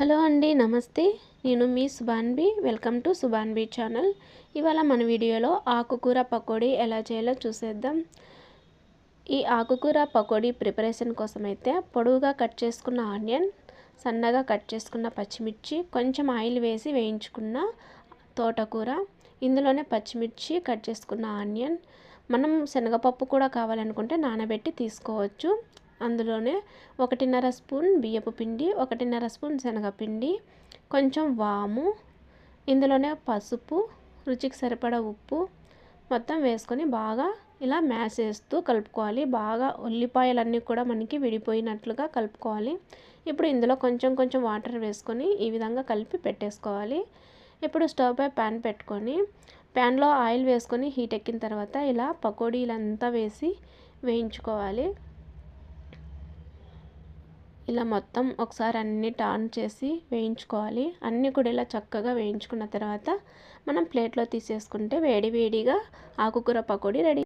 Hello అండి, నమస్తే. నేను మీ Subhanvi. Welcome to Subhanvi channel. ఇవాళ మన వీడియోలో ఆకుకూర పకోడీ ఎలా చేయాలో చూసేద్దాం. ఈ ఆకుకూర పకోడీ ప్రిపరేషన్ కోసం అయితే పొడవుగా కట్ చేసుకున్న ఆనియన్, సన్నగా కట్ చేసుకున్న పచ్చిమిర్చి, కొంచెం ఆయిల్ వేసి వేయించుకున్న తోటకూర, ఇందులోనే పచ్చిమిర్చి, కట్ చేసుకున్న ఆనియన్, మనం శనగపప్పు కూడా కావాలనుకుంటే నానబెట్టి తీసుకోవచ్చు. అందులోనే 1.5 స్పూన్ బియ్యపు పిండి, 1.5 స్పూన్ శనగపిండి, కొంచెం వాము, ఇందులోనే పసుపు, రుచికి సరిపడా ఉప్పు మొత్తం వేసుకొని బాగా ఇలా మ్యాష్ చేస్తూ కలుపుకోవాలి. బాగా ఉల్లిపాయలన్నీ కూడా మనకి విడిపోయినట్లుగా కలుపుకోవాలి. ఇప్పుడు ఇందులో కొంచెం కొంచెం వాటర్ వేసుకొని ఈ విధంగా కలిపి పెట్టేసుకోవాలి. ఇప్పుడు స్టవ్ పై ప్యాన్ పెట్టుకొని ప్యాన్లో ఆయిల్ వేసుకొని హీట్ ఎక్కిన తర్వాత ఇలా పకోడీలంతా వేసి వేయించుకోవాలి. ఇలా మొత్తం ఒకసారి అన్ని టర్న్ చేసి వేయించుకోవాలి. అన్నీ కూడా ఇలా చక్కగా వేయించుకున్న తర్వాత మనం ప్లేట్లో తీసేసుకుంటే వేడివేడిగా ఆకుకూర పకోడీ రెడీ.